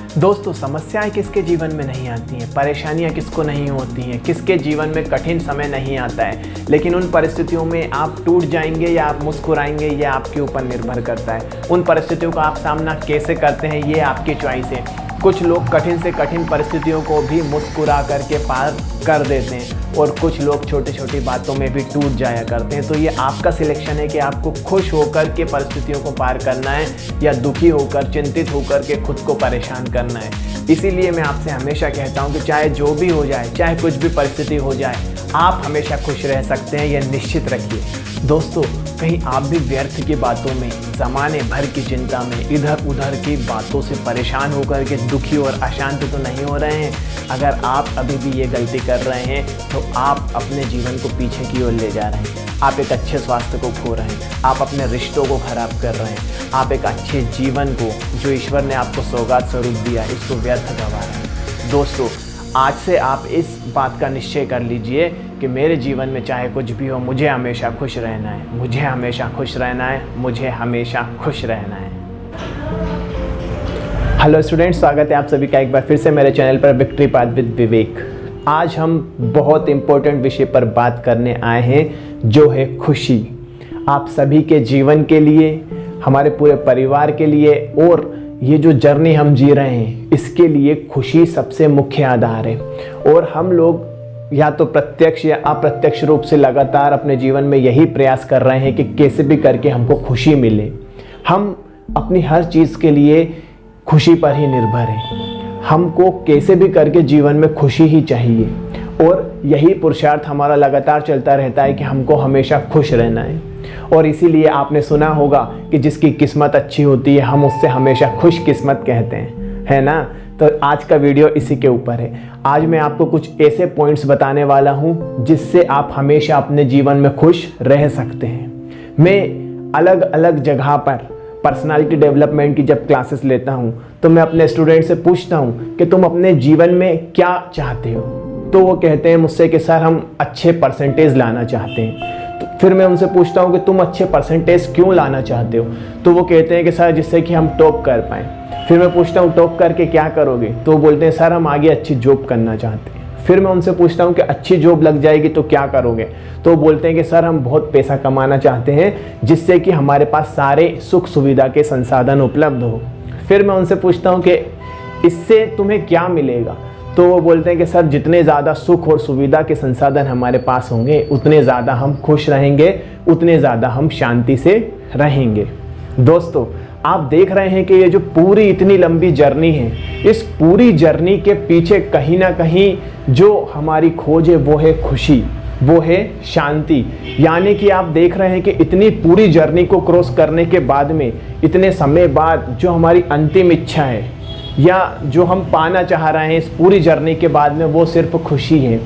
दोस्तों, समस्याएं किसके जीवन में नहीं आती हैं, परेशानियां किसको नहीं होती हैं, किसके जीवन में कठिन समय नहीं आता है, लेकिन उन परिस्थितियों में आप टूट जाएंगे या आप मुस्कुराएंगे, ये आपके ऊपर निर्भर करता है। उन परिस्थितियों का आप सामना कैसे करते हैं, ये आपकी चॉइस है। कुछ लोग कठिन से कठिन परिस्थितियों को भी मुस्कुरा करके पार कर देते हैं और कुछ लोग छोटी छोटी बातों में भी टूट जाया करते हैं। तो ये आपका सिलेक्शन है कि आपको खुश होकर के परिस्थितियों को पार करना है या दुखी होकर, चिंतित होकर के खुद को परेशान करना है। इसीलिए मैं आपसे हमेशा कहता हूँ कि चाहे जो भी हो जाए, चाहे कुछ भी परिस्थिति हो जाए, आप हमेशा खुश रह सकते हैं, यह निश्चित रखिए। दोस्तों, कहीं आप भी व्यर्थ की बातों में, ज़माने भर की चिंता में, इधर उधर की बातों से परेशान होकर के दुखी और अशांत तो नहीं हो रहे हैं। अगर आप अभी भी ये गलती कर रहे हैं तो आप अपने जीवन को पीछे की ओर ले जा रहे हैं। आप एक अच्छे स्वास्थ्य को खो रहे हैं, आप अपने रिश्तों को खराब कर रहे हैं, आप एक अच्छे जीवन को जो ईश्वर ने आपको सौगात स्वरूप दिया, इसको व्यर्थ गवा रहे हैं। दोस्तों, आज से आप इस बात का निश्चय कर लीजिए कि मेरे जीवन में चाहे कुछ भी हो, मुझे हमेशा खुश रहना है, मुझे हमेशा खुश रहना है, मुझे हमेशा खुश रहना है। हेलो स्टूडेंट्स, स्वागत है आप सभी का एक बार फिर से मेरे चैनल पर विक्ट्री पाथ विद विवेक। आज हम बहुत इम्पोर्टेंट विषय पर बात करने आए हैं, जो है खुशी। आप सभी के जीवन के लिए, हमारे पूरे परिवार के लिए और ये जो जर्नी हम जी रहे हैं, इसके लिए खुशी सबसे मुख्य आधार है। और हम लोग या तो प्रत्यक्ष या अप्रत्यक्ष रूप से लगातार अपने जीवन में यही प्रयास कर रहे हैं कि कैसे भी करके हमको खुशी मिले। हम अपनी हर चीज़ के लिए खुशी पर ही निर्भर हैं। हमको कैसे भी करके जीवन में खुशी ही चाहिए और यही पुरुषार्थ हमारा लगातार चलता रहता है कि हमको हमेशा खुश रहना है। और इसीलिए आपने सुना होगा कि जिसकी किस्मत अच्छी होती है, हम उससे हमेशा खुश किस्मत कहते हैं, है ना। तो आज का वीडियो इसी के ऊपर है। आज मैं आपको कुछ ऐसे पॉइंट्स बताने वाला हूँ जिससे आप हमेशा अपने जीवन में खुश रह सकते हैं। मैं अलग अलग जगह पर पर्सनालिटी डेवलपमेंट की जब क्लासेस लेता हूँ तो मैं अपने स्टूडेंट से पूछता हूँ कि तुम अपने जीवन में क्या चाहते हो। तो वो कहते हैं मुझसे कि सर, हम अच्छे परसेंटेज लाना चाहते हैं। तो फिर मैं उनसे पूछता हूँ कि तुम अच्छे परसेंटेज क्यों लाना चाहते हो। तो वो कहते हैं कि सर, जिससे कि हम टॉप कर पाएँ। फिर मैं पूछता हूँ टॉप करके क्या करोगे। तो वो बोलते हैं सर, हम आगे अच्छी जॉब करना चाहते हैं। फिर मैं उनसे पूछता हूँ कि अच्छी जॉब लग जाएगी तो क्या करोगे। तो वो बोलते हैं कि सर, हम बहुत पैसा कमाना चाहते हैं जिससे कि हमारे पास सारे सुख सुविधा के संसाधन उपलब्ध हो। फिर मैं उनसे पूछता हूँ कि इससे तुम्हें क्या मिलेगा। तो वो बोलते हैं कि सर, जितने ज़्यादा सुख और सुविधा के संसाधन हमारे पास होंगे, उतने ज़्यादा हम खुश रहेंगे, उतने ज़्यादा हम शांति से रहेंगे। दोस्तों, आप देख रहे हैं कि ये जो पूरी इतनी लंबी जर्नी है, इस पूरी जर्नी के पीछे कहीं ना कहीं जो हमारी खोज है वो है खुशी, वो है शांति। यानी कि आप देख रहे हैं कि इतनी पूरी जर्नी को क्रॉस करने के बाद में, इतने समय बाद, जो हमारी अंतिम इच्छा है या जो हम पाना चाह रहे हैं इस पूरी जर्नी के बाद में, वो सिर्फ खुशी है।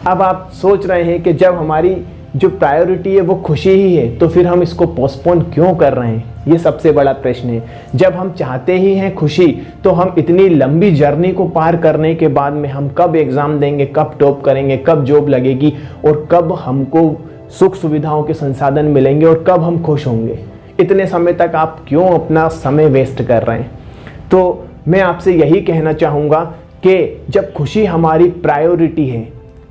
अब आप सोच रहे हैं कि जब हमारी जो प्रायोरिटी है वो खुशी ही है, तो फिर हम इसको पोस्टपोन क्यों कर रहे हैं, ये सबसे बड़ा प्रश्न है। जब हम चाहते ही हैं खुशी, तो हम इतनी लंबी जर्नी को पार करने के बाद में हम कब एग्ज़ाम देंगे, कब टॉप करेंगे, कब जॉब लगेगी और कब हमको सुख सुविधाओं के संसाधन मिलेंगे और कब हम खुश होंगे। इतने समय तक आप क्यों अपना समय वेस्ट कर रहे हैं। तो मैं आपसे यही कहना चाहूँगा कि जब खुशी हमारी प्रायोरिटी है,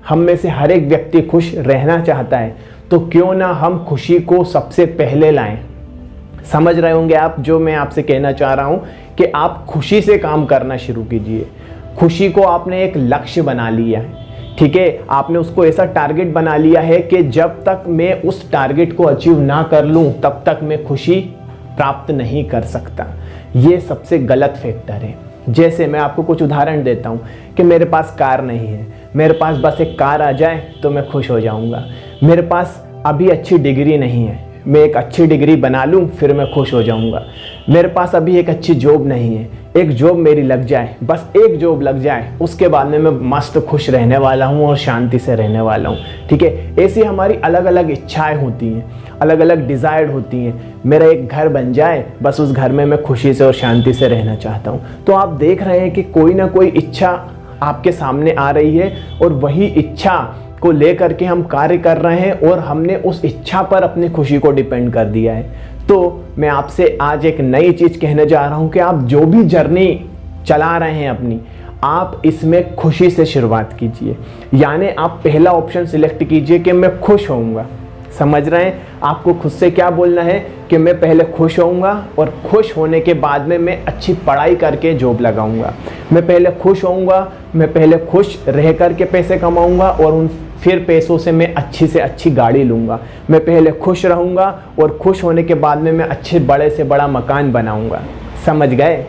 हम में से हर एक व्यक्ति खुश रहना चाहता है, तो क्यों ना हम खुशी को सबसे पहले लाएं। समझ रहे होंगे आप जो मैं आपसे कहना चाह रहा हूं कि आप खुशी से काम करना शुरू कीजिए। खुशी को आपने एक लक्ष्य बना लिया है, ठीक है। आपने उसको ऐसा टारगेट बना लिया है कि जब तक मैं उस टारगेट को अचीव ना कर लूं, तब तक मैं खुशी प्राप्त नहीं कर सकता। ये सबसे गलत फैक्टर है। जैसे मैं आपको कुछ उदाहरण देता हूँ कि मेरे पास कार नहीं है, मेरे पास बस एक कार आ जाए तो मैं खुश हो जाऊँगा। मेरे पास अभी अच्छी डिग्री नहीं है, मैं एक अच्छी डिग्री बना लूँ फिर मैं खुश हो जाऊँगा। मेरे पास अभी एक अच्छी जॉब नहीं है, एक जॉब मेरी लग जाए, बस एक जॉब लग जाए, उसके बाद में मैं मस्त खुश रहने वाला हूँ और शांति से रहने वाला हूँ, ठीक है। ऐसी हमारी अलग अलग इच्छाएं होती हैं, अलग अलग डिज़ायर होती हैं। मेरा एक घर बन जाए, बस उस घर में मैं खुशी से और शांति से रहना चाहता हूँ। तो आप देख रहे हैं कि कोई ना कोई इच्छा आपके सामने आ रही है और वही इच्छा को लेकर के हम कार्य कर रहे हैं और हमने उस इच्छा पर अपनी खुशी को डिपेंड कर दिया है। तो मैं आपसे आज एक नई चीज़ कहने जा रहा हूँ कि आप जो भी जर्नी चला रहे हैं अपनी, आप इसमें खुशी से शुरुआत कीजिए। यानी आप पहला ऑप्शन सिलेक्ट कीजिए कि मैं खुश होऊंगा। समझ रहे हैं? आपको खुद से क्या बोलना है कि मैं पहले खुश होऊंगा और खुश होने के बाद में मैं अच्छी पढ़ाई करके जॉब लगाऊंगा। मैं पहले खुश होऊंगा, मैं पहले खुश रह करके पैसे कमाऊंगा और उन फिर पैसों से मैं अच्छी से अच्छी गाड़ी लूँगा। मैं पहले खुश रहूँगा और खुश होने के बाद में मैं अच्छे बड़े से बड़ा मकान बनाऊँगा। समझ गए?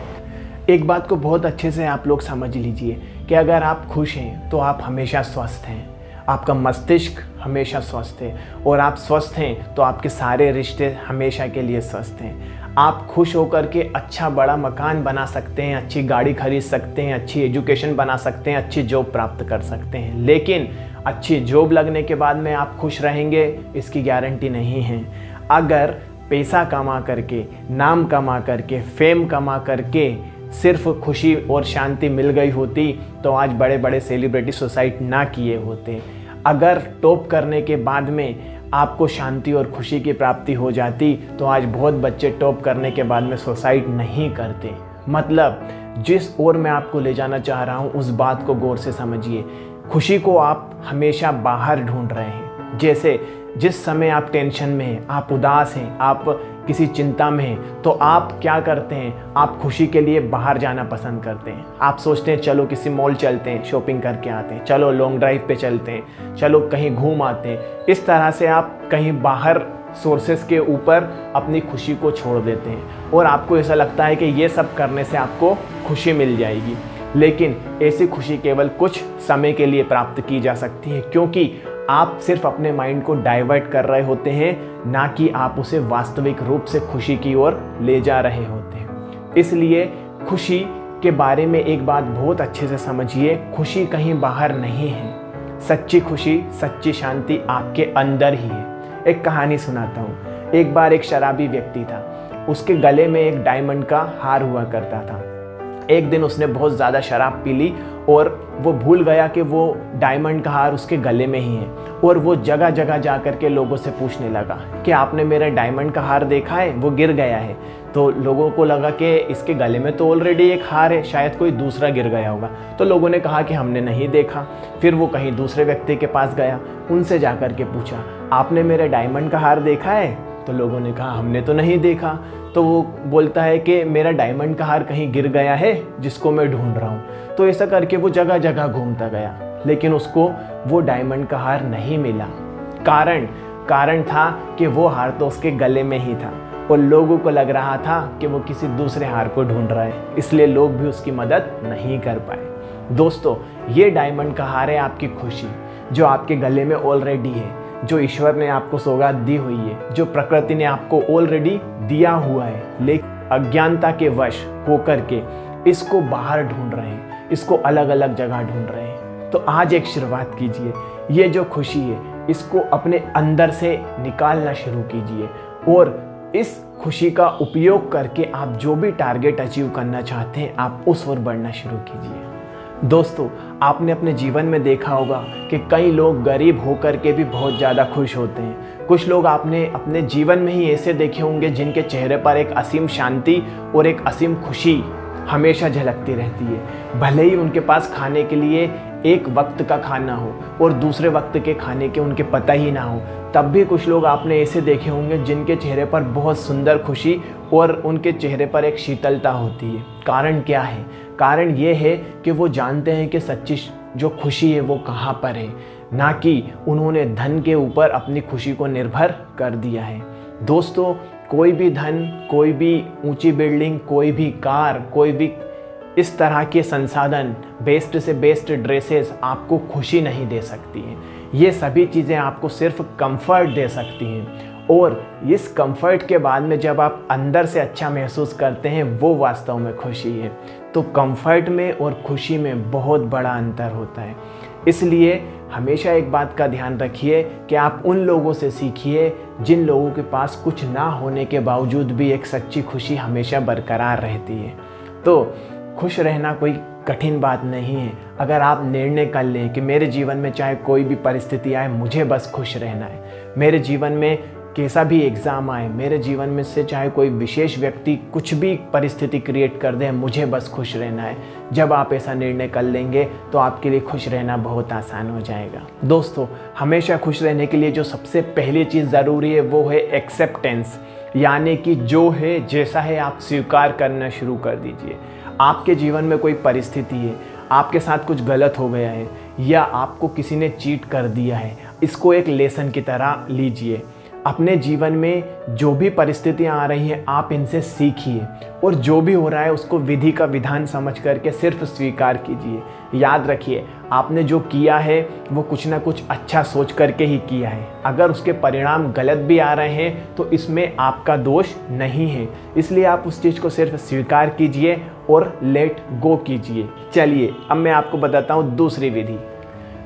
एक बात को बहुत अच्छे से आप लोग समझ लीजिए कि अगर आप खुश हैं तो आप हमेशा स्वस्थ हैं, आपका मस्तिष्क हमेशा स्वस्थ है, और आप स्वस्थ हैं तो आपके सारे रिश्ते हमेशा के लिए स्वस्थ हैं। आप खुश होकर के अच्छा बड़ा मकान बना सकते हैं, अच्छी गाड़ी खरीद सकते हैं, अच्छी एजुकेशन बना सकते हैं, अच्छी जॉब प्राप्त कर सकते हैं, लेकिन अच्छी जॉब लगने के बाद में आप खुश रहेंगे इसकी गारंटी नहीं है। अगर पैसा कमा करके, नाम कमा करके, फेम कमा करके सिर्फ खुशी और शांति मिल गई होती तो आज बड़े बड़े सेलिब्रिटी सुसाइड ना किए होते। अगर टॉप करने के बाद में आपको शांति और खुशी की प्राप्ति हो जाती तो आज बहुत बच्चे टॉप करने के बाद में सुसाइड नहीं करते। मतलब जिस ओर मैं आपको ले जाना चाह रहा हूँ उस बात को गौर से समझिए। खुशी को आप हमेशा बाहर ढूंढ रहे हैं। जैसे जिस समय आप टेंशन में हैं, आप उदास हैं, आप किसी चिंता में हैं, तो आप क्या करते हैं? आप खुशी के लिए बाहर जाना पसंद करते हैं। आप सोचते हैं चलो किसी मॉल चलते हैं, शॉपिंग करके आते हैं, चलो लॉन्ग ड्राइव पे चलते हैं, चलो कहीं घूम आते हैं। इस तरह से आप कहीं बाहर सोर्सेस के ऊपर अपनी खुशी को छोड़ देते हैं और आपको ऐसा लगता है कि ये सब करने से आपको खुशी मिल जाएगी। लेकिन ऐसी खुशी केवल कुछ समय के लिए प्राप्त की जा सकती है, क्योंकि आप सिर्फ अपने माइंड को डाइवर्ट कर रहे होते हैं, ना कि आप उसे वास्तविक रूप से खुशी की ओर ले जा रहे होते हैं। इसलिए खुशी के बारे में एक बात बहुत अच्छे से समझिए, खुशी कहीं बाहर नहीं है। सच्ची खुशी, सच्ची शांति आपके अंदर ही है। एक कहानी सुनाता हूँ। एक बार एक शराबी व्यक्ति था, उसके गले में एक डायमंड का हार हुआ करता था। एक दिन उसने बहुत ज़्यादा शराब पी ली और वो भूल गया कि वो डायमंड का हार उसके गले में ही है, और वो जगह जगह जा कर के लोगों से पूछने लगा कि आपने मेरा डायमंड का हार देखा है, वो गिर गया है। तो लोगों को लगा कि इसके गले में तो ऑलरेडी एक हार है, शायद कोई दूसरा गिर गया होगा। तो लोगों ने कहा कि हमने नहीं देखा। फिर वो कहीं दूसरे व्यक्ति के पास गया, उनसे जा कर के पूछा आपने मेरा डायमंड का हार देखा है? तो लोगों ने कहा हमने तो नहीं देखा। तो वो बोलता है कि मेरा डायमंड का हार कहीं गिर गया है जिसको मैं ढूंढ रहा हूँ। तो ऐसा करके वो जगह जगह घूमता गया, लेकिन उसको वो डायमंड का हार नहीं मिला। कारण था कि वो हार तो उसके गले में ही था और लोगों को लग रहा था कि वो किसी दूसरे हार को ढूंढ रहा है, इसलिए लोग भी उसकी मदद नहीं कर पाए। दोस्तों, ये डायमंड का हार है आपकी खुशी, जो आपके गले में ऑलरेडी है, जो ईश्वर ने आपको सौगात दी हुई है, जो प्रकृति ने आपको ऑलरेडी दिया हुआ है, लेकिन अज्ञानता के वश होकर के इसको बाहर ढूंढ रहे हैं, इसको अलग अलग जगह ढूंढ रहे हैं। तो आज एक शुरुआत कीजिए। ये जो खुशी है इसको अपने अंदर से निकालना शुरू कीजिए और इस खुशी का उपयोग करके आप जो भी टारगेट अचीव करना चाहते हैं आप उस ओर बढ़ना शुरू कीजिए। दोस्तों, आपने अपने जीवन में देखा होगा कि कई लोग गरीब होकर के भी बहुत ज़्यादा खुश होते हैं। कुछ लोग आपने अपने जीवन में ही ऐसे देखे होंगे जिनके चेहरे पर एक असीम शांति और एक असीम खुशी हमेशा झलकती रहती है। भले ही उनके पास खाने के लिए एक वक्त का खाना हो और दूसरे वक्त के खाने के उनके पता ही ना हो, तब भी कुछ लोग आपने ऐसे देखे होंगे जिनके चेहरे पर बहुत सुंदर खुशी और उनके चेहरे पर एक शीतलता होती है। कारण क्या है? कारण ये है कि वो जानते हैं कि सच्ची जो खुशी है वो कहाँ पर है, ना कि उन्होंने धन के ऊपर अपनी खुशी को निर्भर कर दिया है। दोस्तों, कोई भी धन, कोई भी ऊंची बिल्डिंग, कोई भी कार, कोई भी इस तरह के संसाधन, बेस्ट से बेस्ट ड्रेसेस आपको खुशी नहीं दे सकती हैं। ये सभी चीज़ें आपको सिर्फ कंफर्ट दे सकती हैं, और इस कंफर्ट के बाद में जब आप अंदर से अच्छा महसूस करते हैं वो वास्तव में खुशी है। तो कंफर्ट में और खुशी में बहुत बड़ा अंतर होता है। इसलिए हमेशा एक बात का ध्यान रखिए कि आप उन लोगों से सीखिए जिन लोगों के पास कुछ ना होने के बावजूद भी एक सच्ची खुशी हमेशा बरकरार रहती है। तो खुश रहना कोई कठिन बात नहीं है। अगर आप निर्णय कर लें कि मेरे जीवन में चाहे कोई भी परिस्थिति आए, मुझे बस खुश रहना है, मेरे जीवन में कैसा भी एग्ज़ाम आए, मेरे जीवन में से चाहे कोई विशेष व्यक्ति कुछ भी परिस्थिति क्रिएट कर दे, मुझे बस खुश रहना है। जब आप ऐसा निर्णय कर लेंगे तो आपके लिए खुश रहना बहुत आसान हो जाएगा। दोस्तों, हमेशा खुश रहने के लिए जो सबसे पहली चीज़ ज़रूरी है वो है एक्सेप्टेंस, यानी कि जो है जैसा है आप स्वीकार करना शुरू कर दीजिए। आपके जीवन में कोई परिस्थिति है, आपके साथ कुछ गलत हो गया है या आपको किसी ने चीट कर दिया है, इसको एक लेसन की तरह लीजिए। अपने जीवन में जो भी परिस्थितियां आ रही हैं आप इनसे सीखिए और जो भी हो रहा है उसको विधि का विधान समझ करके सिर्फ स्वीकार कीजिए। याद रखिए, आपने जो किया है वो कुछ ना कुछ अच्छा सोच करके ही किया है। अगर उसके परिणाम गलत भी आ रहे हैं तो इसमें आपका दोष नहीं है, इसलिए आप उस चीज़ को सिर्फ स्वीकार कीजिए और लेट गो कीजिए। चलिए अब मैं आपको बताता हूँ दूसरी विधि।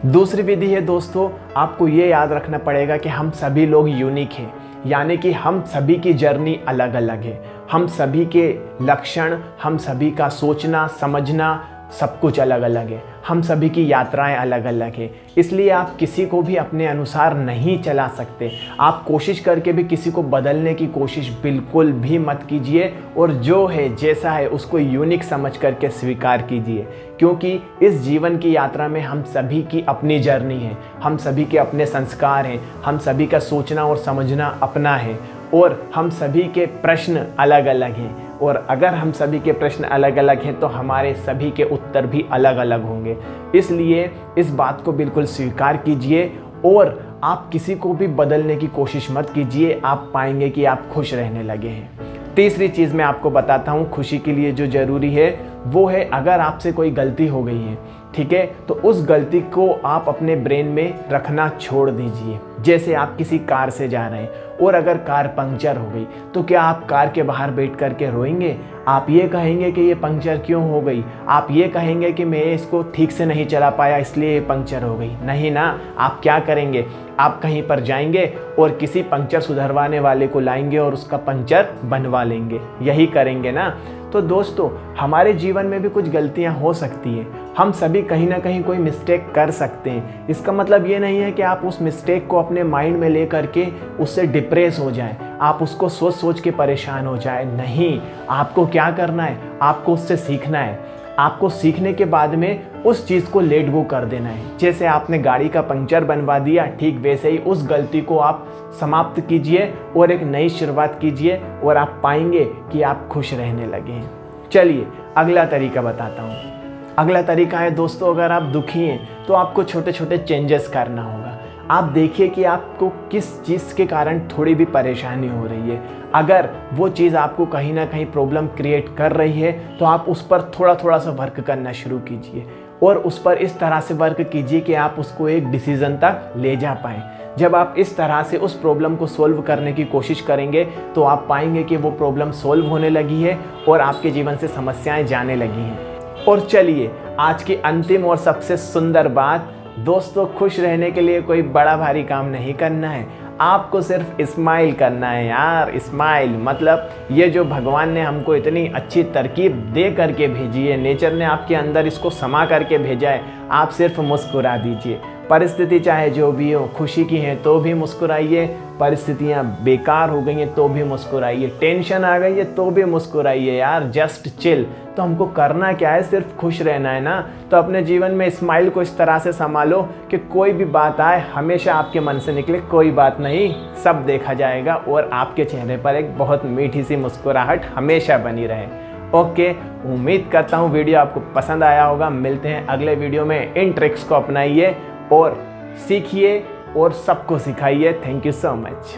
दूसरी विधि है दोस्तों, आपको ये याद रखना पड़ेगा कि हम सभी लोग यूनिक हैं, यानी कि हम सभी की जर्नी अलग अलग है। हम सभी के लक्षण, हम सभी का सोचना समझना सब कुछ अलग अलग है। हम सभी की यात्राएं अलग अलग है, इसलिए आप किसी को भी अपने अनुसार नहीं चला सकते। आप कोशिश करके भी किसी को बदलने की कोशिश बिल्कुल भी मत कीजिए और जो है जैसा है उसको यूनिक समझ करके स्वीकार कीजिए, क्योंकि इस जीवन की यात्रा में हम सभी की अपनी जर्नी है, हम सभी के अपने संस्कार हैं, हम सभी का सोचना और समझना अपना है और हम सभी के प्रश्न अलग अलग हैं। और अगर हम सभी के प्रश्न अलग अलग हैं तो हमारे सभी के उत्तर भी अलग अलग होंगे। इसलिए इस बात को बिल्कुल स्वीकार कीजिए और आप किसी को भी बदलने की कोशिश मत कीजिए। आप पाएंगे कि आप खुश रहने लगे हैं। तीसरी चीज़ मैं आपको बताता हूँ खुशी के लिए जो ज़रूरी है वो है, अगर आपसे कोई गलती हो गई है, ठीक है, तो उस गलती को आप अपने ब्रेन में रखना छोड़ दीजिए। जैसे आप किसी कार से जा रहे हैं और अगर कार पंक्चर हो गई तो क्या आप कार के बाहर बैठ करके रोएंगे? आप ये कहेंगे कि ये पंक्चर क्यों हो गई? आप ये कहेंगे कि मैं इसको ठीक से नहीं चला पाया इसलिए ये पंक्चर हो गई? नहीं ना। आप क्या करेंगे? आप कहीं पर जाएंगे और किसी पंक्चर सुधरवाने वाले को लाएंगे और उसका पंक्चर बनवा लेंगे। यही करेंगे ना। तो दोस्तों, हमारे जीवन में भी कुछ गलतियां हो सकती हैं। हम सभी कहीं ना कहीं कोई मिस्टेक कर सकते हैं। इसका मतलब ये नहीं है कि आप उस मिस्टेक को अपने माइंड में ले करके उससे डिप्रेस हो जाएं, आप उसको सोच सोच के परेशान हो जाएं। नहीं, आपको क्या करना है? आपको उससे सीखना है। आपको सीखने के बाद में उस चीज़ को लेट गो कर देना है। जैसे आपने गाड़ी का पंक्चर बनवा दिया, ठीक वैसे ही उस गलती को आप समाप्त कीजिए और एक नई शुरुआत कीजिए और आप पाएंगे कि आप खुश रहने लगे हैं। चलिए अगला तरीका बताता हूँ। अगला तरीका है दोस्तों, अगर आप दुखी हैं तो आपको छोटे छोटे चेंजेस करना होगा। आप देखिए कि आपको किस चीज़ के कारण थोड़ी भी परेशानी हो रही है। अगर वो चीज़ आपको कहीं ना कहीं प्रॉब्लम क्रिएट कर रही है तो आप उस पर थोड़ा थोड़ा सा वर्क करना शुरू कीजिए और उस पर इस तरह से वर्क कीजिए कि आप उसको एक डिसीज़न तक ले जा पाएँ। जब आप इस तरह से उस प्रॉब्लम को सॉल्व करने की कोशिश करेंगे तो आप पाएंगे कि वो प्रॉब्लम सॉल्व होने लगी है और आपके जीवन से समस्याएं जाने लगी हैं। और चलिए आज की अंतिम और सबसे सुंदर बात दोस्तों, खुश रहने के लिए कोई बड़ा भारी काम नहीं करना है। आपको सिर्फ स्माइल करना है यार। स्माइल मतलब ये जो भगवान ने हमको इतनी अच्छी तरकीब दे करके भेजी है, नेचर ने आपके अंदर इसको समा करके भेजा है, आप सिर्फ मुस्कुरा दीजिए। परिस्थिति चाहे जो भी हो, खुशी की है तो भी मुस्कुराइए, परिस्थितियाँ बेकार हो गई हैं तो भी मुस्कुराइए, टेंशन आ गई है तो भी मुस्कुराइए यार। Just chill. तो हमको करना क्या है? सिर्फ खुश रहना है ना। तो अपने जीवन में स्माइल को इस तरह से संभालो कि कोई भी बात आए हमेशा आपके मन से निकले कोई बात नहीं, सब देखा जाएगा और आपके चेहरे पर एक बहुत मीठी सी मुस्कुराहट हमेशा बनी रहे। ओके, उम्मीद करता हूँ वीडियो आपको पसंद आया होगा। मिलते हैं अगले वीडियो में। इन ट्रिक्स को अपनाइए और सीखिए और सबको सिखाइए। Thank you so much.